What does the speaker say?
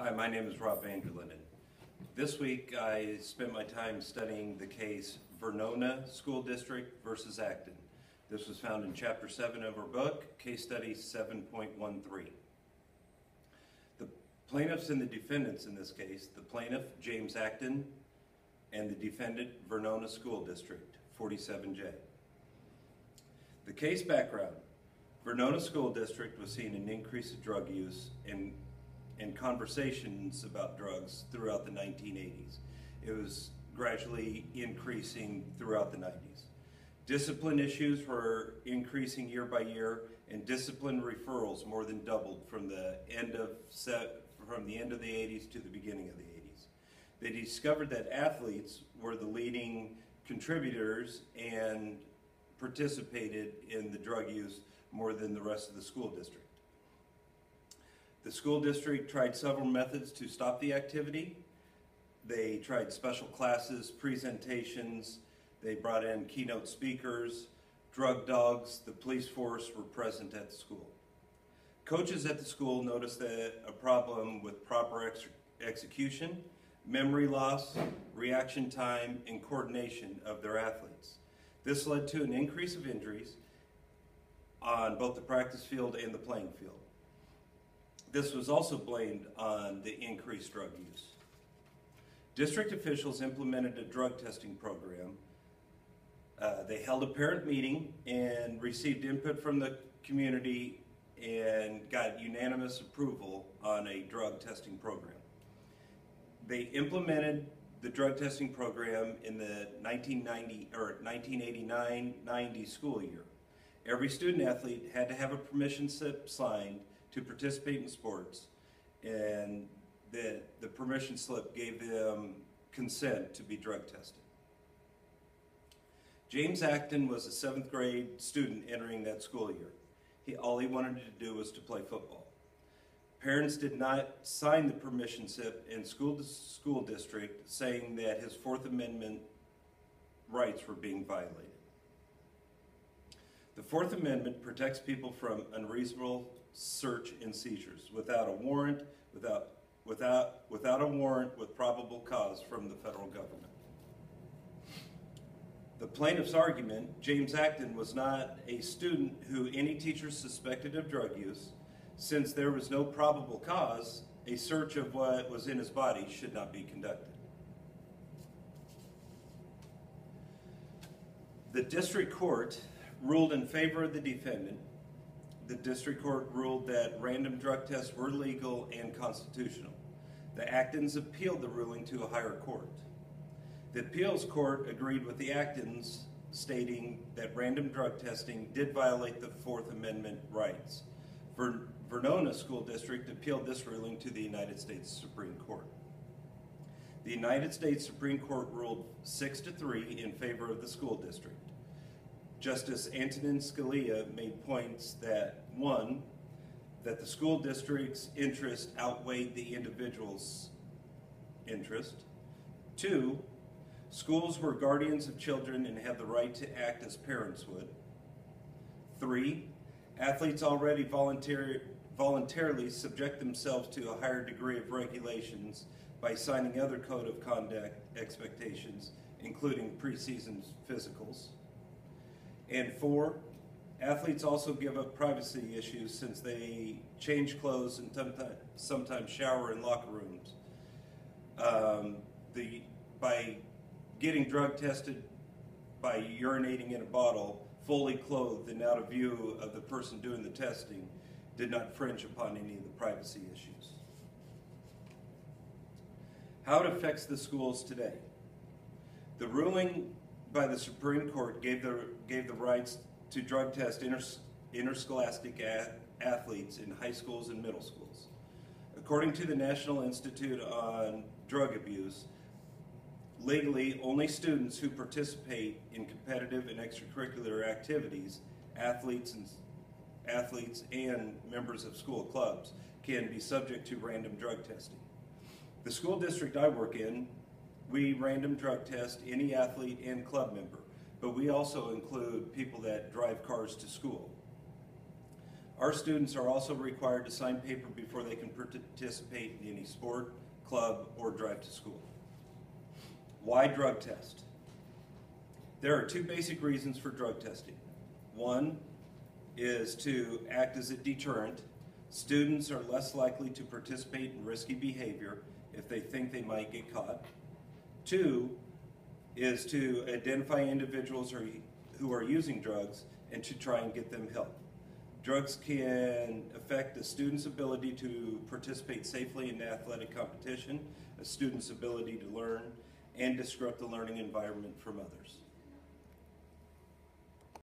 Hi, my name is Rob Vanderlinden. This week I spent my time studying the case Verona School District versus Acton. This was found in Chapter 7 of our book, Case Study 7.13. The plaintiffs and the defendants in this case, the plaintiff, James Acton, and the defendant, Verona School District, 47J. The case background: Verona School District was seeing an increase of drug use and conversations about drugs throughout the 1980s. It was gradually increasing throughout the 90s. Discipline issues were increasing year by year, and discipline referrals more than doubled from the end of the 80s to the beginning of the 80s. They discovered that athletes were the leading contributors and participated in the drug use more than the rest of the school district. The school district tried several methods to stop the activity. They tried special classes, presentations, they brought in keynote speakers, drug dogs, the police force were present at the school. Coaches at the school noticed that a problem with proper execution, memory loss, reaction time, and coordination of their athletes. This led to an increase of injuries on both the practice field and the playing field. This was also blamed on the increased drug use. District officials implemented a drug testing program. They held a parent meeting and received input from the community and got unanimous approval on a drug testing program. They implemented the drug testing program in the 1989-90 school year. Every student athlete had to have a permission slip signed to participate in sports, and the permission slip gave them consent to be drug tested. James Acton was a 7th grade student entering that school year. All he wanted to do was to play football. Parents did not sign the permission slip in school district, saying that his Fourth Amendment rights were being violated. The Fourth Amendment protects people from unreasonable search and seizures without a warrant, without a warrant with probable cause from the federal government. The plaintiff's argument: James Acton was not a student who any teacher suspected of drug use. Since there was no probable cause, a search of what was in his body should not be conducted. The district court ruled in favor of the defendant. The district court ruled that random drug tests were legal and constitutional. The Actons appealed the ruling to a higher court. The appeals court agreed with the Actons, stating that random drug testing did violate the Fourth Amendment rights. Verona School District appealed this ruling to the United States Supreme Court. The United States Supreme Court ruled 6-3 in favor of the school district. Justice Antonin Scalia made points that: 1, that the school district's interest outweighed the individual's interest; 2, schools were guardians of children and have the right to act as parents would; 3, athletes already voluntarily subject themselves to a higher degree of regulations by signing other code of conduct expectations, including preseason physicals; and 4, athletes also give up privacy issues since they change clothes and sometimes shower in locker rooms. By getting drug tested by urinating in a bottle, fully clothed and out of view of the person doing the testing, did not infringe upon any of the privacy issues. How it affects the schools today. The ruling by the Supreme Court gave the rights to drug test interscholastic athletes in high schools and middle schools. According to the National Institute on Drug Abuse, legally, only students who participate in competitive and extracurricular activities, athletes and members of school clubs, can be subject to random drug testing. The school district I work in, we random drug test any athlete and club member, but we also include people that drive cars to school. Our students are also required to sign paper before they can participate in any sport, club, or drive to school. Why drug test? There are two basic reasons for drug testing. One is to act as a deterrent. Students are less likely to participate in risky behavior if they think they might get caught. Two is to identify individuals who are using drugs and to try and get them help. Drugs can affect a student's ability to participate safely in athletic competition, a student's ability to learn, and disrupt the learning environment from others.